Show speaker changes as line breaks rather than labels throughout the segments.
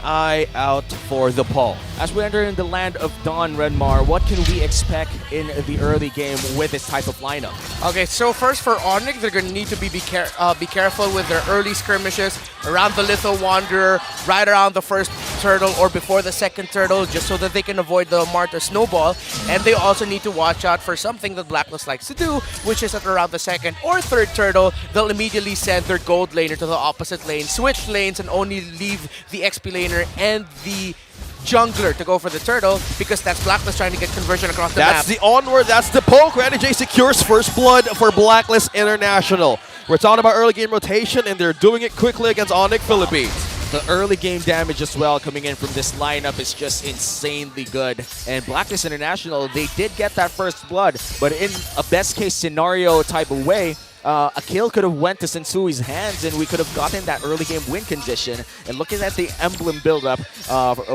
eye out for the Paul.
As we enter in the land of Dawn, Renmar, what can we expect in the early game with this type of lineup?
Okay, so first for ONIC, they're going to need to be careful with their early skirmishes around the Litho Wanderer, right around the first turtle or before the second turtle, just so that they can avoid the Marta Snowball. And they also need to watch out for something that Blacklist likes to do, which is at around the second or third turtle, they'll immediately send their gold laner to the opposite lane, switch lanes, and only leave the XP laner and the jungler to go for the turtle, because that's Blacklist trying to get conversion across the map.
That's the onward, that's the poke. NJ secures first blood for Blacklist International. We're talking about early game rotation, and they're doing it quickly against ONIC Philippines.
The early game damage as well coming in from this lineup is just insanely good. And Blacklist International, they did get that first blood, but in a best case scenario type of way, a kill could have went to Sensui's hands, and we could have gotten that early game win condition. And looking at the emblem buildup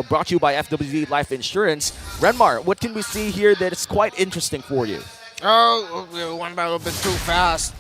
brought to you by FWD Life Insurance, Renmar, what can we see here that is quite interesting for you?
Oh, we went by a little bit too fast.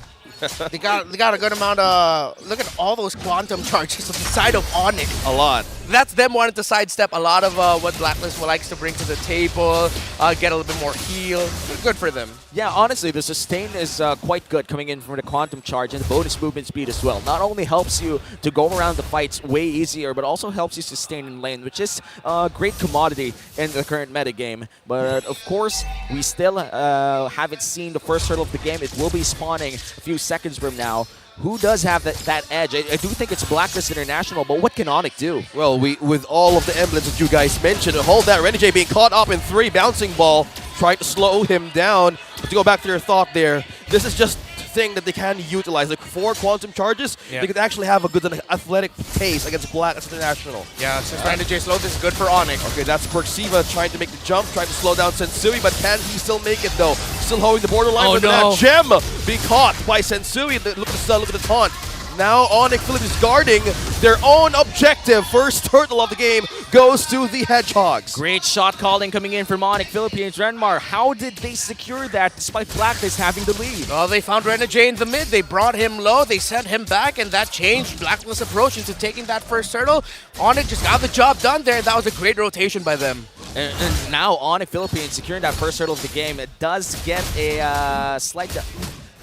They got a good amount of... Look at all those quantum charges on the side of ONIC.
A lot.
That's them wanting to sidestep a lot of what Blacklist likes to bring to the table, get a little bit more heal. Good for them.
Yeah, honestly, the sustain is quite good coming in from the quantum charge and the bonus movement speed as well. Not only helps you to go around the fights way easier, but also helps you sustain in lane, which is a great commodity in the current metagame. But of course, we still haven't seen the first hurdle of the game. It will be spawning a few seconds from now. Who does have that edge? I do think it's Blacklist International, but what can ONIC do?
Well, with all of the emblems that you guys mentioned, hold that, Renegade being caught up in 3, bouncing ball, trying to slow him down. But to go back to your thought there, this is just thing that they can utilize. Like 4 quantum charges, they could actually have a good athletic pace against Blacklist International.
Yeah, since Renegade slow, this is good for ONIC.
Okay, that's Perksiva trying to make the jump, trying to slow down Sensui, but can he still make it though? Still holding the borderline with that gem being caught by Sensui. Look at the taunt. Now ONIC Philippines guarding their own objective. First turtle of the game goes to the Hedgehogs.
Great shot calling coming in from ONIC Philippines. Renmar, how did they secure that despite Blacklist having the lead?
Well, they found Renegade in the mid. They brought him low. They sent him back, and that changed Blacklist's approach into taking that first turtle. ONIC just got the job done there. That was a great rotation by them.
And now ONIC Philippines securing that first hurdle of the game. It does get a slight...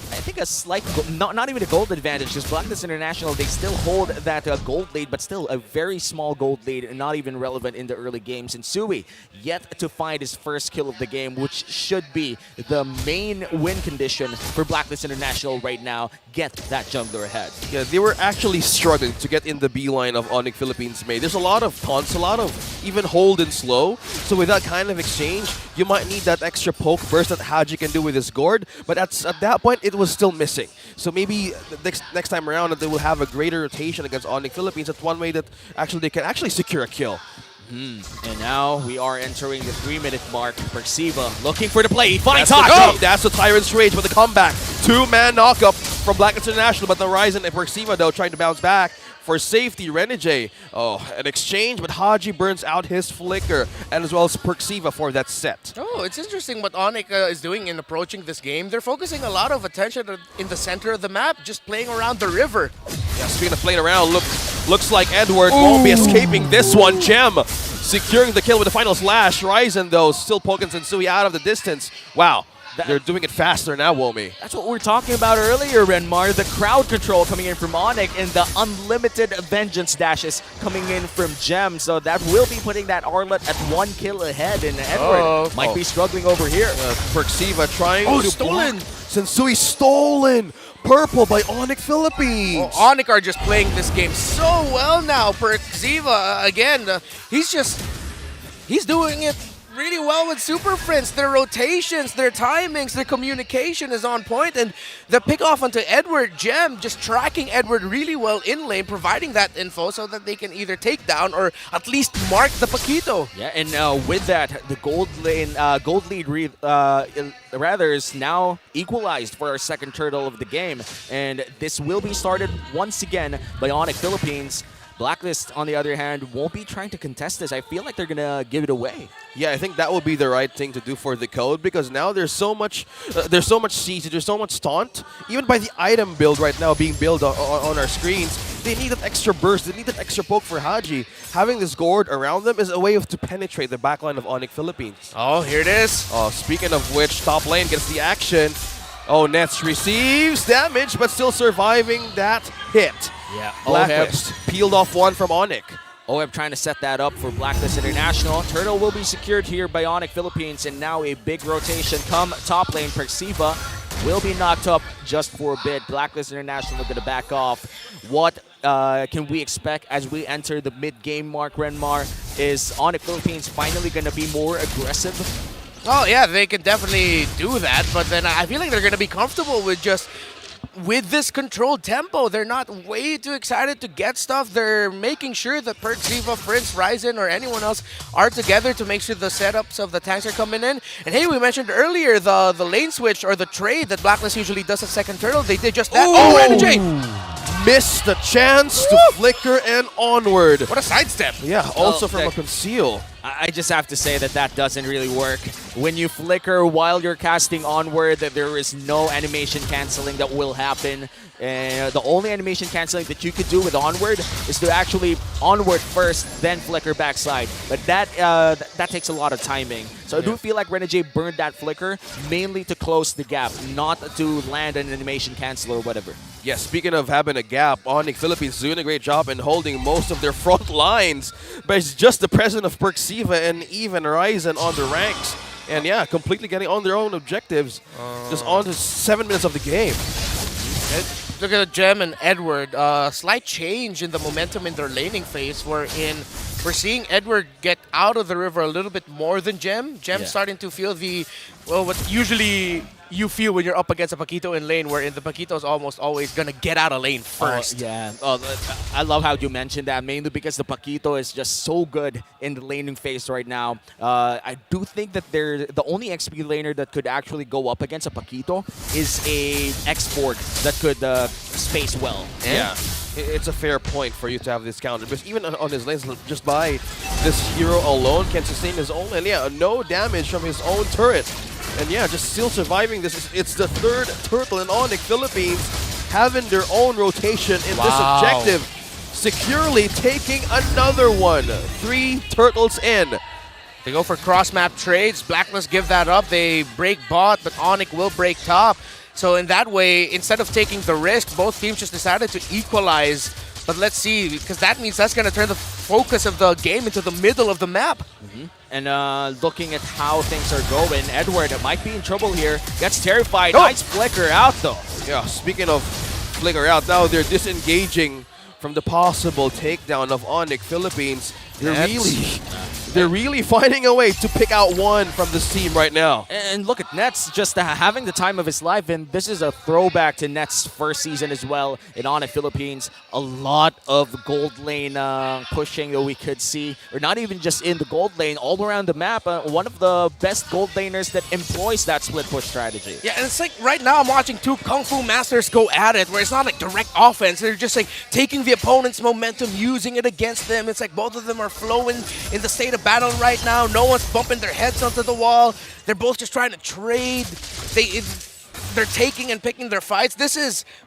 I think a slight, not even a gold advantage, because Blacklist International, they still hold that gold lead, but still a very small gold lead and not even relevant in the early games. And Sui yet to find his first kill of the game, which should be the main win condition for Blacklist International right now. Get that jungler ahead.
Yeah, they were actually struggling to get in the beeline of ONIC Philippines made. There's a lot of taunts, a lot of even hold and slow. So with that kind of exchange, you might need that extra poke burst that Haji can do with his gourd. But at that point, it was still missing. So maybe the next time around that they will have a greater rotation against ONIC Philippines. That's one way that actually they can actually secure a kill.
And now we are entering the 3-minute mark. Perksiva looking for the play. He finds
That's the Tyrant's Rage with the comeback. 2-man knockup from Blacklist International, but the Ryzen and Perksiva though trying to bounce back. For safety, Renegade, an exchange, but Haji burns out his flicker, and as well as Perksiva for that set.
Oh, it's interesting what ONIC is doing in approaching this game. They're focusing a lot of attention in the center of the map, just playing around the river.
Yeah, speaking of playing around, looks like Edward won't be escaping this one. Gem securing the kill with the final slash. Ryzen, though, still poking Sensui out of the distance. Wow. They're doing it faster now, Womi.
That's what we were talking about earlier, Renmar. The crowd control coming in from ONIC and the unlimited vengeance dashes coming in from Gem. So that will be putting that Arlet at 1 kill ahead. And Edward might be struggling over here.
Perksiva trying to
stolen!
block. Sensui stolen! Purple by ONIC Philippines.
ONIC are just playing this game so well now. Perksiva, again, he's doing it really well with Super Friends. Their rotations, their timings, their communication is on point, and the pick off onto Edward, Gem, just tracking Edward really well in lane, providing that info so that they can either take down or at least mark the Paquito.
Yeah, and with that, the gold lead rather is now equalized for our second turtle of the game, and this will be started once again by ONIC Philippines. BLACKLIST, on the other hand, won't be trying to contest this. I feel like they're going to give it away.
Yeah, I think that would be the right thing to do for the code because now there's so much siege, there's so much taunt. Even by the item build right now being built on our screens, they need that extra burst, they need that extra poke for Haji. Having this gourd around them is a way to penetrate the backline of ONIC Philippines.
Oh, here it is.
Speaking of which, top lane gets the action. Oh, Nets receives damage, but still surviving that hit.
Yeah.
BLACKLIST peeled off one from ONIC.
OEB trying to set that up for BLACKLIST International. Turtle will be secured here by ONIC Philippines, and now a big rotation come top lane. Perxiva will be knocked up just for a bit. BLACKLIST International going to back off. What can we expect as we enter the mid-game mark, Renmar? Is ONIC Philippines finally going to be more aggressive?
Oh, yeah, they can definitely do that, but then I feel like they're going to be comfortable with this controlled tempo. They're not way too excited to get stuff. They're making sure that Perxiva, Prince, Ryzen, or anyone else are together to make sure the setups of the tanks are coming in. And hey, we mentioned earlier the lane switch or the trade that BLACKLIST usually does at second turtle. They did just that.
Ooh.
Oh, Renegade!
Missed the chance to flicker and onward.
What a sidestep.
Yeah, also
Oh,
from a conceal.
I just have to say that doesn't really work. When you flicker while you're casting onward, there is no animation canceling that will happen. The only animation canceling that you could do with onward is to actually onward first, then flicker backside. But that takes a lot of timing. So I do feel like Renegade burned that flicker mainly to close the gap, not to land an animation cancel or whatever.
Yeah, speaking of having a gap, ONIC Philippines is doing a great job in holding most of their front lines. But it's just the presence of Perxiva and even Ryzen on the ranks. And yeah, completely getting on their own objectives. Just on to 7 minutes of the game.
Look at Gem and Edward. Slight change in the momentum in their laning phase, wherein we're seeing Edward get out of the river a little bit more than Gem. Gem's starting to feel what usually you feel when you're up against a Paquito in lane, wherein the Paquito is almost always going to get out of lane first.
I love how you mentioned that, mainly because the Paquito is just so good in the laning phase right now. I do think that the only XP laner that could actually go up against a Paquito is a export that could space well.
Yeah. It's a fair point for you to have this counter, because even on his lanes, just by this hero alone can sustain his own, and yeah, no damage from his own turret. And yeah, just still surviving this. It's the third turtle in ONIC Philippines having their own rotation in this objective. Securely taking another one. 3 turtles in.
They go for cross-map trades. BLACKLIST give that up. They break bot, but ONIC will break top. So in that way, instead of taking the risk, both teams just decided to equalize. But let's see, because that means that's going to turn the focus of the game into the middle of the map.
And looking at how things are going, Edward might be in trouble here. Gets terrified. Nice flicker out, though.
Yeah, speaking of flicker out, now they're disengaging from the possible takedown of ONIC Philippines. They're really finding a way to pick out one from this team right now.
And look at Nets just having the time of his life, and this is a throwback to Nets' first season as well in ONIC Philippines. A lot of gold lane pushing that we could see, or not even just in the gold lane, all around the map. One of the best gold laners that employs that split push strategy.
Yeah, and it's like right now I'm watching 2 Kung Fu masters go at it, where it's not like direct offense. They're just like taking the opponent's momentum, using it against them. It's like both of them are flowing in the state of battle right now. No one's bumping their heads onto the wall. They're both just trying to trade. They're taking and picking their fights.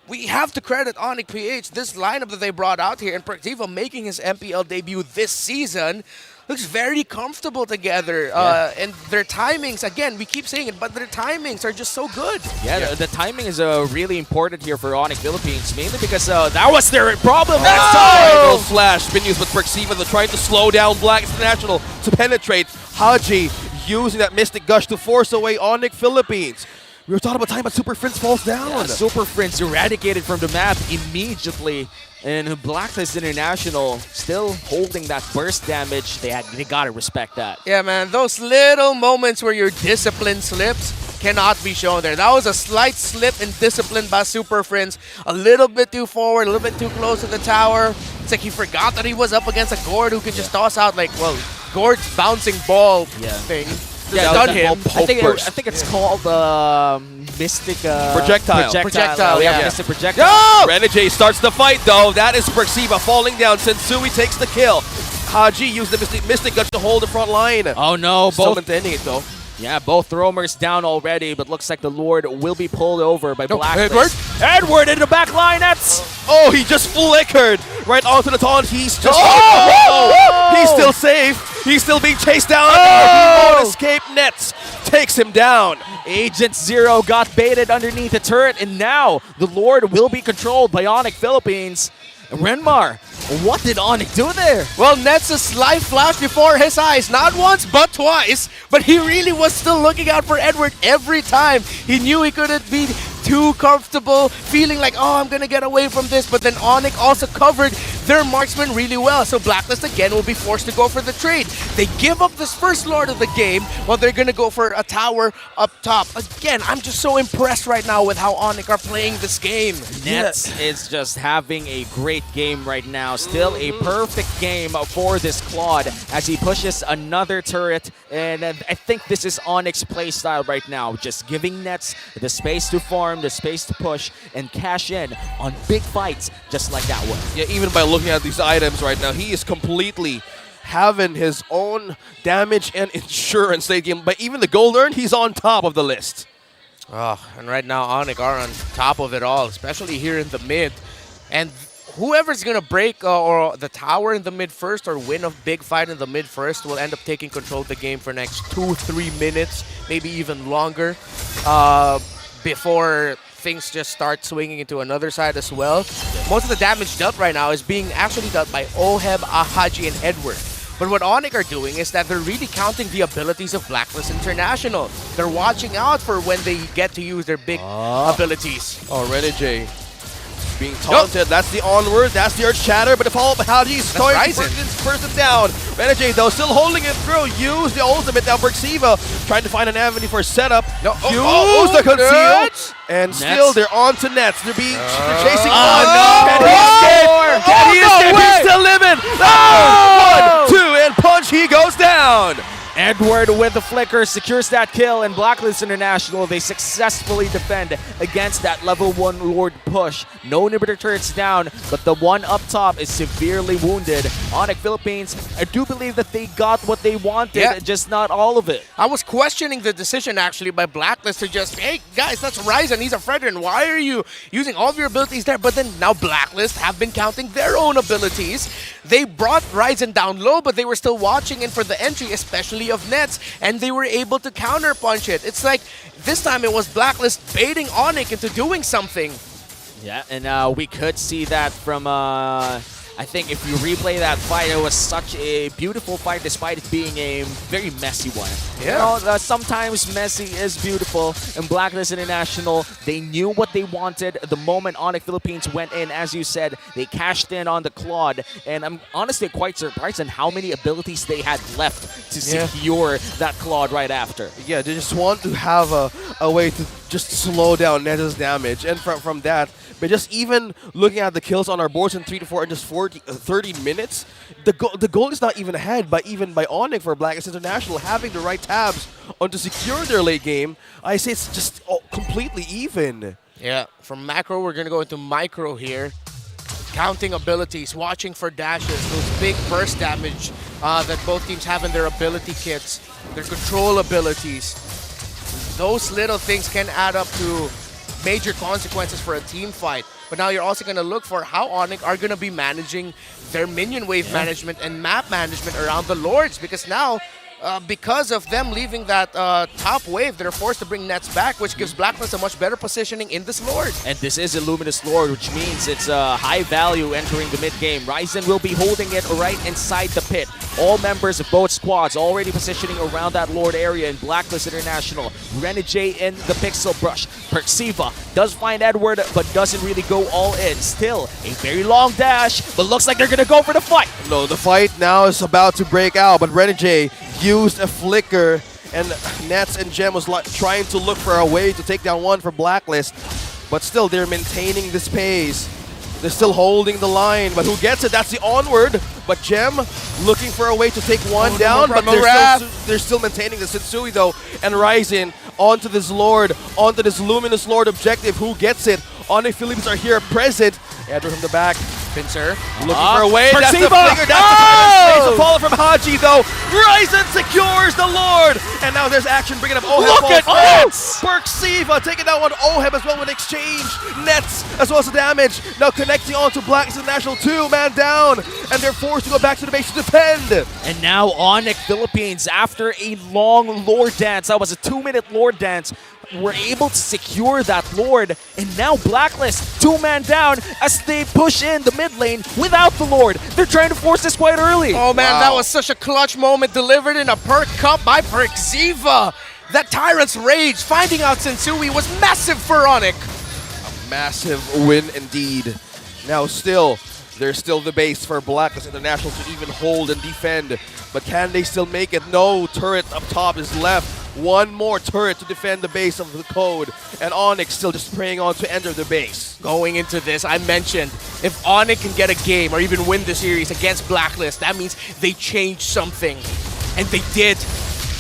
We have to credit ONIC-PH. This lineup that they brought out here, and Perxiva making his MPL debut this season, looks very comfortable together. And their timings, again, we keep saying it, but their timings are just so good.
Yeah, the timing is really important here for ONIC Philippines, mainly because that was their problem
Next time! Flash been used with Perxiva. They're trying to slow down BLACKLIST International to penetrate. Haji using that Mystic Gush to force away ONIC Philippines. We were talking about time, but Super Prince falls down.
Yeah, Super Prince eradicated from the map immediately. And BLACKLIST International still holding that burst damage. They gotta respect that.
Yeah, man, those little moments where your discipline slips cannot be shown there. That was a slight slip in discipline by Super Prince. A little bit too forward, a little bit too close to the tower. It's like he forgot that he was up against a Gord who can just toss out like, Gord's bouncing ball thing. to
Yeah,
stun
that-
him.
Poke burst.
I think it's called Mystic
Projectile.
Projectile, yeah.
Mystic Projectile.
Oh! Renegade starts the fight though. That is Perxiva falling down. Sensui takes the kill. Haji used the Mystic Gun to hold the front line.
Oh no,
Still
both
maintaining it though.
both roamers down already, but looks like the Lord will be pulled over by Blacklist.
Edward?
Edward into the back line. That's
Oh, he just flickered right onto the taunt. He's just
Oh!
he's still safe. He's still being chased down.
Oh!
He won't escape. Nets takes him down.
Agent Zero got baited underneath the turret, and now the Lord will be controlled by ONIC Philippines. Renmar, what did ONIC do there?
Well, Nets' life flashed before his eyes, not once but twice. But he really was still looking out for Edward every time. He knew he couldn't be too comfortable, feeling like, oh, I'm gonna get away from this. But then ONIC also covered their marksman really well. So Blacklist again will be forced to go for the trade. They give up this first Lord of the game while they're gonna go for a tower up top. Again, I'm just so impressed right now with how ONIC are playing this game.
Nets is just having a great game right now. Still a perfect game for this Claude as he pushes another turret. And I think this is ONIC's playstyle right now. Just giving Nets the space to farm, the space to push, and cash in on big fights just like that one.
Yeah, even by looking at these items right now, he is completely having his own damage and insurance late game. But even the gold earned, he's on top of the list.
Oh, and right now ONIC are on top of it all, especially here in the mid. And whoever's gonna break or the tower in the mid first or win a big fight in the mid first will end up taking control of the game for next 2-3 minutes, maybe even longer, before things just start swinging into another side as well. Most of the damage dealt right now is being actually dealt by Oheb, Ahaji, and Edward. But what ONIC are doing is that they're really counting the abilities of Blacklist International. They're watching out for when they get to use their big abilities.
Oh, Renegade being taunted. That's the onward. That's the Earth Shatter. But the follow-up, Haji's going to first it down. Renegade, though, still holding it through. Use the ultimate. Now Perxiva trying to find an avenue for setup.
No.
Use the conceal.
Nets.
And
Nets.
still, they're on to Nets. They're chasing
Oh,
one.
no.
Can he escape? Can he escape?
way.
He's still living. Oh! 1, 2, and punch. He goes down.
Edward with the flicker secures that kill, and Blacklist International, they successfully defend against that level 1 Lord push. No inhibitor turrets down, but the one up top is severely wounded. ONIC Philippines, I do believe that they got what they wanted, just not all of it.
I was questioning the decision actually by Blacklist to just, hey guys, that's Ryzen, he's a Fredrin. Why are you using all of your abilities there? But then now Blacklist have been counting their own abilities. They brought Ryzen down low, but they were still watching in for the entry, especially of Nets, and they were able to counterpunch it. It's like this time it was Blacklist baiting ONIC into doing something.
Yeah, and we could see that from, I think if you replay that fight, it was such a beautiful fight despite it being a very messy one.
Yeah.
You know, sometimes messy is beautiful, and Blacklist International, they knew what they wanted the moment ONIC Philippines went in. As you said, they cashed in on the Claude, and I'm honestly quite surprised on how many abilities they had left to secure that Claude right after.
Yeah, they just want to have a way to just slow down Neta's damage. And from that, but just even looking at the kills on our boards in 3 to 4 in just 30 minutes, the goal is not even ahead by ONIC for Blacklist International having the right tabs on to secure their late game. I say it's just completely even.
Yeah, from macro we're gonna go into micro here. Counting abilities, watching for dashes, those big burst damage that both teams have in their ability kits, their control abilities. Those little things can add up to major consequences for a team fight. But now you're also going to look for how ONIC are going to be managing their minion wave management and map management around the Lords, because now because of them leaving that top wave, they're forced to bring Nets back, which gives Blacklist a much better positioning in this Lord.
And this is a Luminous Lord, which means it's a high value entering the mid-game. Ryzen will be holding it right inside the pit. All members of both squads already positioning around that Lord area in Blacklist International. Renegade in the Pixel Brush. Perxiva does find Edward, but doesn't really go all in. Still, a very long dash, but looks like they're going to go for the fight.
No, the fight now is about to break out, but Renegade used a flicker, and Nets and Gem was trying to look for a way to take down one for Blacklist, but still they're maintaining this pace. They're still holding the line, but who gets it? That's the onward, But Gem looking for a way to take one down, but they're still maintaining the Sensui though. And Ryzen onto this Lord, onto this Luminous Lord objective. Who gets it? ONIC Philippines are here present. Edward from the back.
Pincer.
Looking for a way. That's the
Perciva!
flicker. That's the follow from Haji though. Ryzen secures the Lord. And now there's action bringing up Oheb.
Look at that!
Perciva taking down one Oheb as well with exchange. Nets as well as the damage. Now connecting onto Black International 2-man down. And they're forced to go back to the base to defend.
And now ONIC Philippines, after a long Lord dance, that was a 2-minute Lord dance, were able to secure that Lord. And now Blacklist, 2-man down as they push in the mid lane without the Lord. They're trying to force this quite early.
Oh man, that was such a clutch moment delivered in a perk cup by Perciva. That Tyrant's Rage finding out Sensui was massive for ONIC.
A massive win indeed. Now there's still the base for Blacklist International to even hold and defend. But can they still make it? No, turret up top is left. One more turret to defend the base of the code. And ONIC still just praying on to enter the base.
Going into this, I mentioned, if ONIC can get a game or even win the series against Blacklist, that means they changed something. And they did.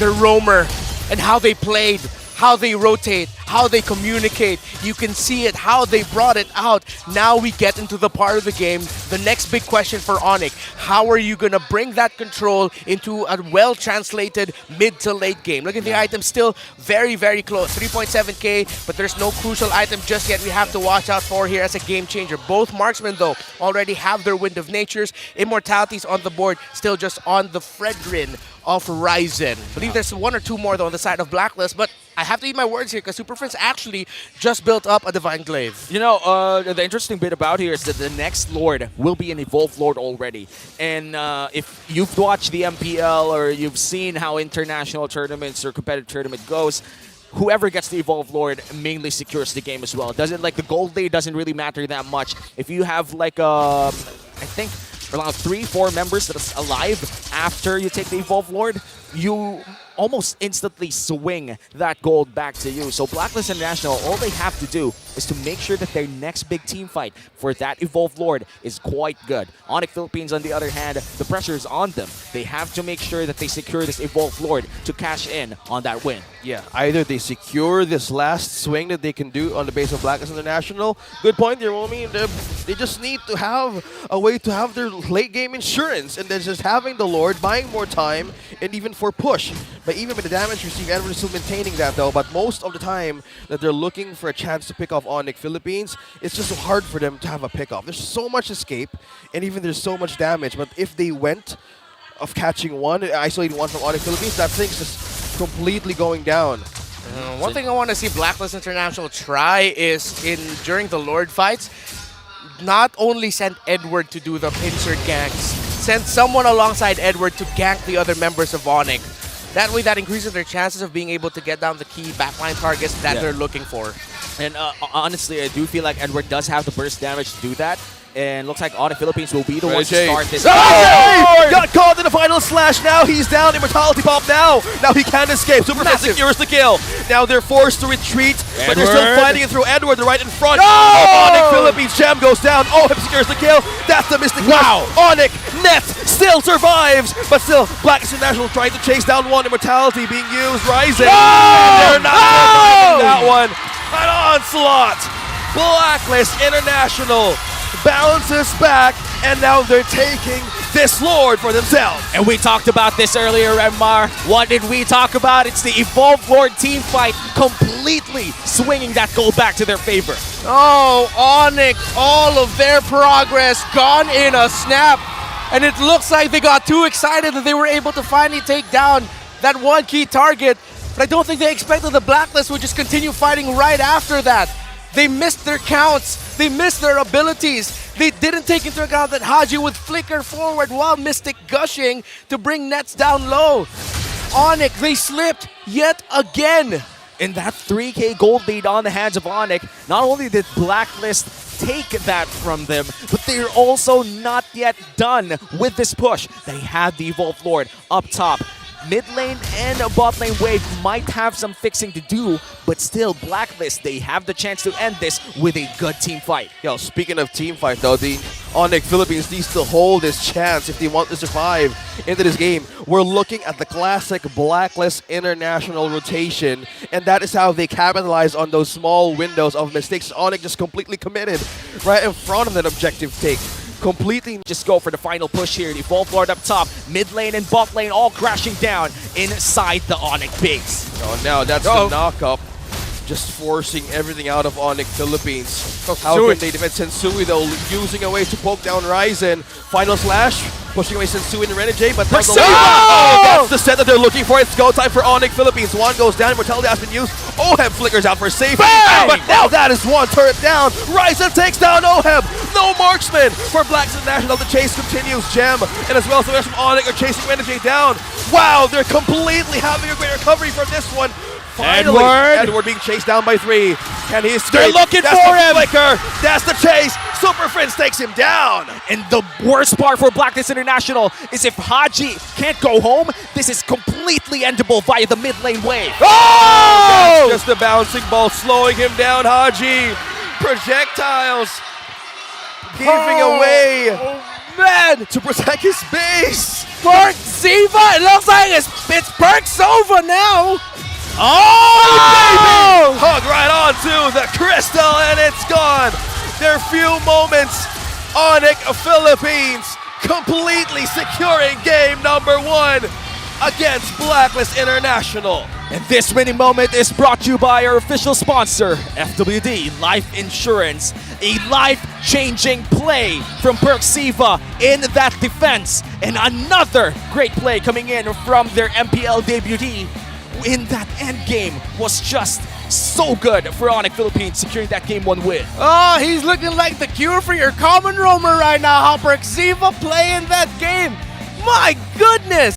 Their roamer and how they played, how they rotate, how they communicate. You can see it, how they brought it out. Now we get into the part of the game. The next big question for ONIC, how are you going to bring that control into a well-translated mid to late game? Look at the items, still very, very close. 3.7k, but there's no crucial item just yet we have to watch out for here as a game changer. Both marksmen, though, already have their Wind of Natures. Immortality's on the board, still just on the Fredrin of Ryzen. I believe there's one or two more, though, on the side of Blacklist, but I have to eat my words here because Super Friends actually just built up a Divine Glaive.
You know, the interesting bit about here is that the next Lord will be an Evolved Lord already. And if you've watched the MPL or you've seen how international tournaments or competitive tournament goes, whoever gets the Evolved Lord mainly secures the game as well. Doesn't like the gold day doesn't really matter that much. If you have like I think around 3-4 members that's alive after you take the Evolved Lord, you almost instantly swing that gold back to you. So Blacklist International, all they have to do is to make sure that their next big team fight for that Evolved Lord is quite good. ONIC Philippines, on the other hand, the pressure is on them. They have to make sure that they secure this Evolved Lord to cash in on that win.
Yeah, either they secure this last swing that they can do on the base of Blacklist International. Good point there, Romy. They just need to have a way to have their late game insurance, and then just having the Lord, buying more time, and even for push. But even with the damage received, Edward is still maintaining that though. But most of the time that they're looking for a chance to pick off ONIC Philippines, it's just hard for them to have a pick-off. There's so much escape, and even there's so much damage. But if they went of catching one, isolating one from ONIC Philippines, that thing's just completely going down.
One thing I want to see Blacklist International try is during the Lord fights, not only send Edward to do the pincer ganks, send someone alongside Edward to gank the other members of ONIC. That way, that increases their chances of being able to get down the key backline targets that they're looking for.
And honestly, I do feel like Edward does have the burst damage to do that. And looks like ONIC Philippines will be the ones to start this.
Got caught in the final slash. Now he's down. Immortality pop now. Now he can't escape. Superman secures the kill. Now they're forced to retreat, but they're still fighting it through Edward. They're right in front. ONIC Philippines. Gem goes down. Oheb secures the kill. That's the Mystic. Wow. ONIC Net still survives, but still Blacklist International trying to chase down one. Immortality being used. Rising. And they're not surviving that one. An onslaught. Blacklist International bounces back, and now they're taking this Lord for themselves.
And we talked about this earlier, Remar. What did we talk about? It's the Evolved Lord team fight completely swinging that goal back to their favor.
Oh, ONIC, all of their progress gone in a snap. And it looks like they got too excited that they were able to finally take down that one key target. But I don't think they expected the Blacklist would just continue fighting right after that. They missed their counts. They missed their abilities. They didn't take into account that Haji would flicker forward while Mystic gushing to bring nets down low. ONIC, they slipped yet again.
In that 3k gold lead on the hands of ONIC, not only did Blacklist take that from them, but they're also not yet done with this push. They had the Evolved Lord up top. Mid lane and bot lane wave might have some fixing to do, but still, Blacklist, they have the chance to end this with a good team fight.
Yo, speaking of team fight though, the ONIC Philippines needs to hold this chance if they want to survive into this game. We're looking at the classic Blacklist international rotation, and that is how they capitalize on those small windows of mistakes. ONIC just completely committed right in front of that objective take. Completely
Just go for the final push here. The Evolve Lord up top, mid lane and bot lane all crashing down inside the ONIC base.
Oh, now that's the knock-up. Just forcing everything out of ONIC Philippines. How can they defend Sensui though? Using a way to poke down Ryzen. Final slash, pushing away Sensui and Renegade, but now the that's the set that they're looking for. It's go time for ONIC Philippines. One goes down, Mortality has been used. OHEB flickers out for safety. But now that is one turret down. Ryzen takes down OHEB. No marksman for Blacks International. The chase continues. Gem and as well as the rest of ONIC are chasing Renegade down. Wow, they're completely having a great recovery from this one. Finally, Edward being chased down by 3. Can he escape?
They're looking
That's
for
the
him.
Flicker. That's the chase. Super Prince takes him down.
And the worst part for Blacklist International is if Haji can't go home, this is completely endable via the mid lane wave.
Oh! That's just a bouncing ball slowing him down, Haji. Projectiles giving away
Man,
to protect his base.
Perk Ziva, it looks like it's Perk's over now.
Oh, baby! Hug right onto the crystal and it's gone. Their few moments, ONIC Philippines completely securing game number 1 against Blacklist International.
And this winning moment is brought to you by our official sponsor, FWD Life Insurance. A life-changing play from Perk Siva in that defense. And another great play coming in from their MPL debutee in that end game was just so good for ONIC Philippines securing that game 1 win.
Oh, he's looking like the cure for your common roamer right now. How Perk Ziva playing that game. My goodness.